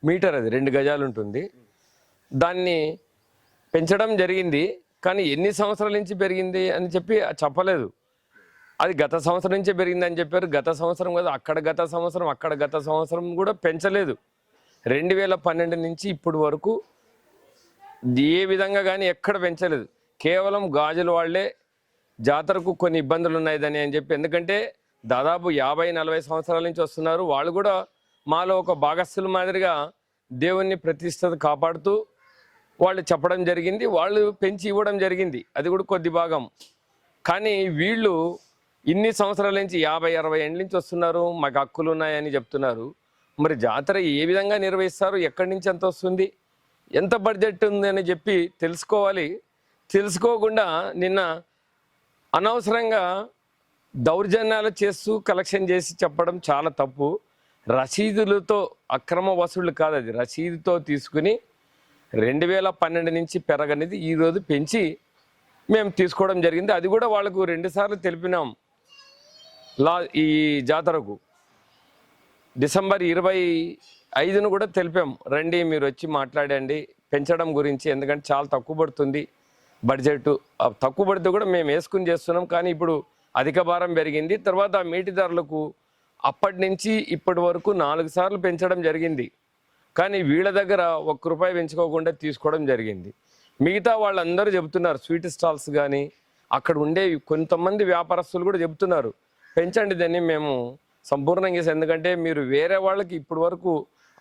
Metre, అది 2 గజాలు ఉంటుంది. దాన్ని పెంచడం జరిగింది. కానీ ఎన్ని సంవత్సరాల నుంచి పెరిగింది అని చెప్పి చెప్పలేదు. అది గత సంవత్సరం నుంచే పెరిగిందని చెప్పారు. గత సంవత్సరం కదా, అక్కడ గత సంవత్సరం కూడా పెంచలేదు. 2012 నుంచి ఇప్పుడు వరకు ఏ విధంగా కానీ ఎక్కడ పెంచలేదు. కేవలం గాజుల వాళ్ళే జాతరకు కొన్ని ఇబ్బందులు ఉన్నాయని అని చెప్పి, ఎందుకంటే దాదాపు 50-40 సంవత్సరాల నుంచి వస్తున్నారు. వాళ్ళు కూడా మాలో ఒక భాగస్థుల మాదిరిగా దేవుణ్ణి ప్రతిష్టత కాపాడుతూ వాళ్ళు చెప్పడం జరిగింది. వాళ్ళు పెంచి ఇవ్వడం జరిగింది, అది కూడా కొద్ది భాగం. కానీ వీళ్ళు ఇన్ని సంవత్సరాల నుంచి 50-60 ఏళ్ళ నుంచి వస్తున్నారు, మాకు హక్కులు ఉన్నాయని చెప్తున్నారు. మరి జాతర ఏ విధంగా నిర్వహిస్తారు, ఎక్కడి నుంచి ఎంత వస్తుంది, ఎంత బడ్జెట్ ఉంది అని చెప్పి తెలుసుకోవాలి. తెలుసుకోకుండా నిన్న అనవసరంగా దౌర్జన్యాలు చేస్తూ కలెక్షన్ చేసి చెప్పడం చాలా తప్పు. రసీదులతో అక్రమ వసూళ్లు కాదు, అది రసీదుతో తీసుకుని 2012 నుంచి పెరగనిది ఈరోజు పెంచి మేము తీసుకోవడం జరిగింది. అది కూడా వాళ్ళకు 2 సార్లు తెలిపినాం. ఈ జాతరకు డిసెంబర్ 25ను కూడా తెలిపాం, రండి మీరు వచ్చి మాట్లాడండి పెంచడం గురించి, ఎందుకంటే చాలా తక్కువ పడుతుంది బడ్జెట్. తక్కువ పడితే కూడా మేము వేసుకుని చేస్తున్నాం. కానీ ఇప్పుడు అధిక భారం పెరిగింది. తర్వాత మీటిదారులకు అప్పటి నుంచి ఇప్పటి వరకు 4 సార్లు పెంచడం జరిగింది. కానీ వీళ్ళ దగ్గర ₹1 పెంచుకోకుండా తీసుకోవడం జరిగింది. మిగతా వాళ్ళందరూ చెబుతున్నారు, స్వీట్ స్టాల్స్ కానీ అక్కడ ఉండే కొంతమంది వ్యాపారస్తులు కూడా చెబుతున్నారు, పెంచండి దాన్ని మేము సంపూర్ణంగా చేసాం. ఎందుకంటే మీరు వేరే వాళ్ళకి ఇప్పటి వరకు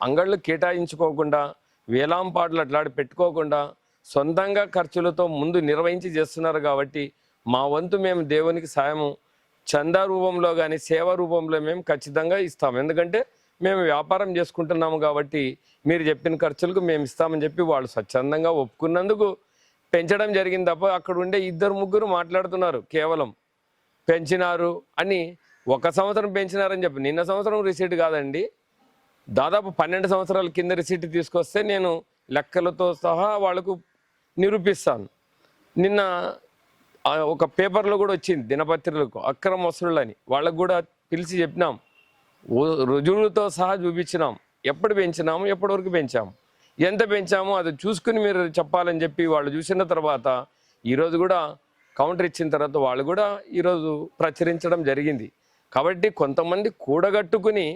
అంగళ్ళు కేటాయించుకోకుండా, వేలాంపాట్లు అట్లాంటి పెట్టుకోకుండా సొంతంగా ఖర్చులతో ముందు నిర్వహించి చేస్తున్నారు. కాబట్టి మా వంతు మేము దేవునికి సాయము చందా రూపంలో కానీ సేవ రూపంలో మేము ఖచ్చితంగా ఇస్తాము. ఎందుకంటే మేము వ్యాపారం చేసుకుంటున్నాము కాబట్టి మీరు చెప్పిన ఖర్చులకు మేము ఇస్తామని చెప్పి వాళ్ళు స్వచ్ఛందంగా ఒప్పుకున్నందుకు పెంచడం జరిగింది తప్ప అక్కడ ఉండే 2-3 మాట్లాడుతున్నారు కేవలం పెంచినారు అని. 1 సంవత్సరం పెంచినారని చెప్పి, నిన్న సంవత్సరం రిసీట్ కాదండి, దాదాపు 12 సంవత్సరాల కింద రిసీట్ తీసుకొస్తే నేను లెక్కలతో సహా వాళ్ళకు నిరూపిస్తాను. నిన్న ఒక పేపర్లో కూడా వచ్చింది, దినపత్రికలకు అక్రమ వసూళ్ళని. వాళ్ళకు కూడా పిలిచి చెప్పినాం, రుజువులతో సహా చూపించినాం, ఎప్పుడు పెంచినాము, ఎప్పటి వరకు పెంచాము, ఎంత పెంచామో అది చూసుకుని మీరు చెప్పాలని చెప్పి వాళ్ళు చూసిన తర్వాత ఈరోజు కూడా కౌంటర్ ఇచ్చిన తర్వాత వాళ్ళు కూడా ఈరోజు ప్రచురించడం జరిగింది. కాబట్టి కొంతమంది కూడగట్టుకుని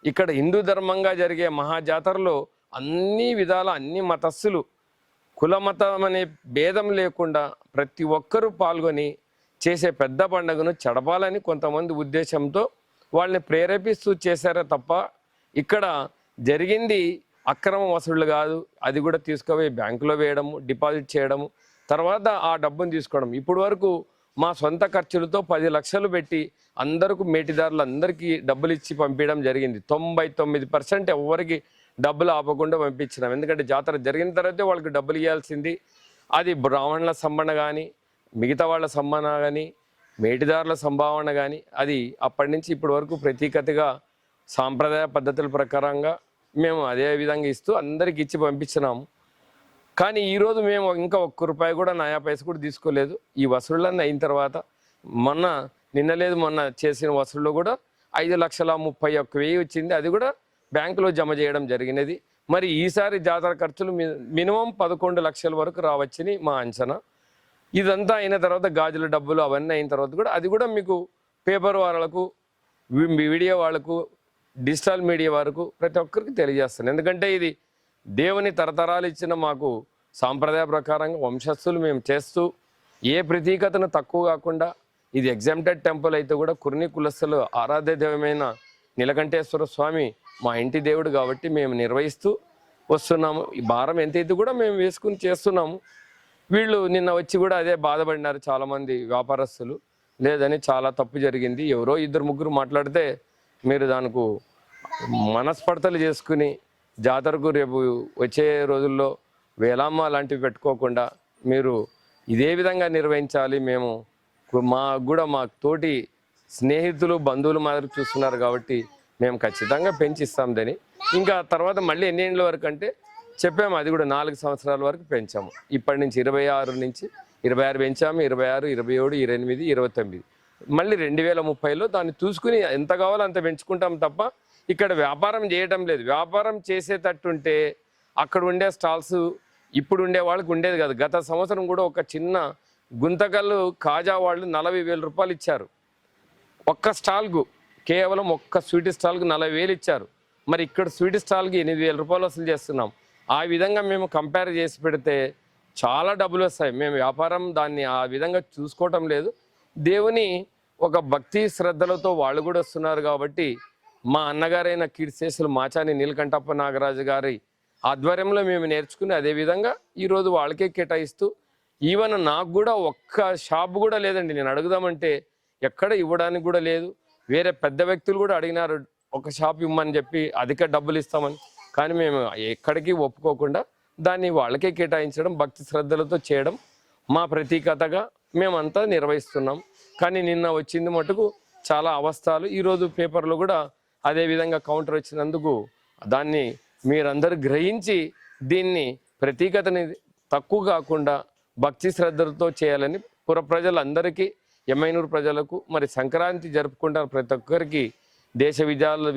ఇక్కడ హిందూ ధర్మంగా జరిగే మహాజాతరలో అన్ని విధాల అన్ని మతస్థులు కులమతం అనే భేదం లేకుండా ప్రతి ఒక్కరూ పాల్గొని చేసే పెద్ద పండుగను చెడపాలని కొంతమంది ఉద్దేశంతో వాళ్ళని ప్రేరేపిస్తూ చేశారే తప్ప ఇక్కడ జరిగింది అక్రమ వసూళ్లు కాదు. అది కూడా తీసుకుపోయి బ్యాంకులో వేయడము, డిపాజిట్ చేయడము, తర్వాత ఆ డబ్బును తీసుకోవడం. ఇప్పుడు వరకు మా సొంత ఖర్చులతో 10 లక్షలు పెట్టి అందరికీ మేటిదారులు అందరికీ డబ్బులు ఇచ్చి పంపించడం జరిగింది. 99% ఎవరికి డబ్బులు ఆపకుండా పంపించినాం. ఎందుకంటే జాతర జరిగిన తర్వాతే వాళ్ళకి డబ్బులు ఇవ్వాల్సింది. అది బ్రాహ్మణుల సంభావన కానీ మిగతా వాళ్ళ సంభావన కానీ మేటిదారుల సంభావన కానీ అది అప్పటి నుంచి ఇప్పటి వరకు ప్రతీకతగా సాంప్రదాయ పద్ధతుల ప్రకారంగా మేము అదే విధంగా ఇస్తూ అందరికి ఇచ్చి పంపించినాము. కానీ ఈరోజు మేము ఇంకా ₹1 కూడా నయా పైస కూడా తీసుకోలేదు. ఈ వసూళ్ళన్నీ అయిన తర్వాత మొన్న చేసిన వసూళ్ళు కూడా 5,31,000 వచ్చింది. అది కూడా బ్యాంకులో జమ చేయడం జరిగినది. మరి ఈసారి జాతర ఖర్చులు మినిమం 11 లక్షల వరకు రావచ్చని మా అంచనా. ఇదంతా అయిన తర్వాత గాజుల డబ్బులు అవన్నీ అయిన తర్వాత కూడా అది కూడా మీకు పేపర్ వాళ్ళకు, వీడియో వాళ్ళకు, డిజిటల్ మీడియా వరకు ప్రతి ఒక్కరికి తెలియజేస్తాను. ఎందుకంటే ఇది దేవుని తరతరాలు ఇచ్చిన మాకు సాంప్రదాయ ప్రకారంగా వంశస్థులు మేము చేస్తూ ఏ ప్రతీకతను తక్కువ కాకుండా, ఇది ఎగ్జామ్టెడ్ టెంపుల్ అయితే కూడా కుర్ని కులస్థులు ఆరాధ్య దైవమైన నీలకంఠేశ్వర స్వామి మా ఇంటి దేవుడు కాబట్టి మేము నిర్వహిస్తూ వస్తున్నాము. ఈ భారం ఎంతైతే కూడా మేము వేసుకుని చేస్తున్నాము. వీళ్ళు నిన్న వచ్చి కూడా అదే బాధపడినారు చాలామంది వ్యాపారస్తులు, లేదని చాలా తప్పు జరిగింది, ఎవరో 2-3 మాట్లాడితే మీరు దానికి మనస్పర్ధలు చేసుకుని జాతరకు రేపు వచ్చే రోజుల్లో వేలామ్మ లాంటివి పెట్టుకోకుండా మీరు ఇదే విధంగా నిర్వహించాలి. మా తోటి స్నేహితులు బంధువులు మాదిరి చూస్తున్నారు కాబట్టి మేము ఖచ్చితంగా పెంచిస్తాం దాన్ని. ఇంకా తర్వాత మళ్ళీ ఎన్ని ఏళ్ళ వరకు అంటే చెప్పాము, అది కూడా 4 సంవత్సరాల వరకు పెంచాము. ఇప్పటి నుంచి 26 పెంచాము, 26, 27, 28, 29, మళ్ళీ 2030లో దాన్ని చూసుకుని ఎంత కావాలో అంత పెంచుకుంటాం తప్ప ఇక్కడ వ్యాపారం చేయటం లేదు. వ్యాపారం చేసేటట్టుంటే అక్కడ ఉండే స్టాల్స్ ఇప్పుడు ఉండే వాళ్ళకి ఉండేది కాదు. గత సంవత్సరం కూడా ఒక చిన్న గుంతకల్లు కాజా వాళ్ళు 40,000 రూపాయలు ఇచ్చారు ఒక్క స్టాల్కు. కేవలం ఒక్క స్వీట్ స్టాల్కు 40,000 ఇచ్చారు. మరి ఇక్కడ స్వీట్ స్టాల్కి 8,000 రూపాయలు వసూలు చేస్తున్నాం. ఆ విధంగా మేము కంపేర్ చేసి పెడితే చాలా డబ్బులు వస్తాయి. మేము వ్యాపారం దాన్ని ఆ విధంగా చూసుకోవటం లేదు. దేవుని ఒక భక్తి శ్రద్ధలతో వాళ్ళు కూడా వస్తున్నారు కాబట్టి మా అన్నగారైన కీర్తిశేషులు మాచాని నీలకంఠప్ప నాగరాజు గారి ఆధ్వర్యంలో మేము నేర్చుకుని అదేవిధంగా ఈరోజు వాళ్ళకే కేటాయిస్తూ ఈవెన్ నాకు కూడా ఒక్క షాప్ కూడా లేదండి. నేను అడుగుదామంటే ఎక్కడ ఇవ్వడానికి కూడా లేదు. వేరే పెద్ద వ్యక్తులు కూడా అడిగినారు ఒక షాప్ ఇవ్వమని చెప్పి అధిక డబ్బులు ఇస్తామని. కానీ మేము ఎక్కడికి ఒప్పుకోకుండా దాన్ని వాళ్ళకే కేటాయించడం, భక్తి శ్రద్ధలతో చేయడం మా ప్రతీకతగా మేమంతా నిర్వహిస్తున్నాం. కానీ నిన్న వచ్చింది మటుకు చాలా అవస్థలు. ఈరోజు పేపర్లో కూడా అదేవిధంగా కౌంటర్ వచ్చినందుకు దాన్ని మీరందరూ గ్రహించి దీన్ని ప్రతీకతని తక్కువ కాకుండా భక్తి శ్రద్ధలతో చేయాలని పుర ప్రజలందరికీ, ఎమ్మైనూరు ప్రజలకు, మరి సంక్రాంతి జరుపుకుంటారు ప్రతి ఒక్కరికి, దేశ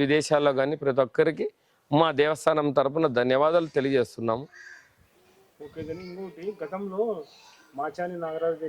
విదేశాల్లో కానీ ప్రతి ఒక్కరికి మా దేవస్థానం తరపున ధన్యవాదాలు తెలియజేస్తున్నాము. ఓకే. ఇంకోటి, గతంలో మాచాని నాగరాజు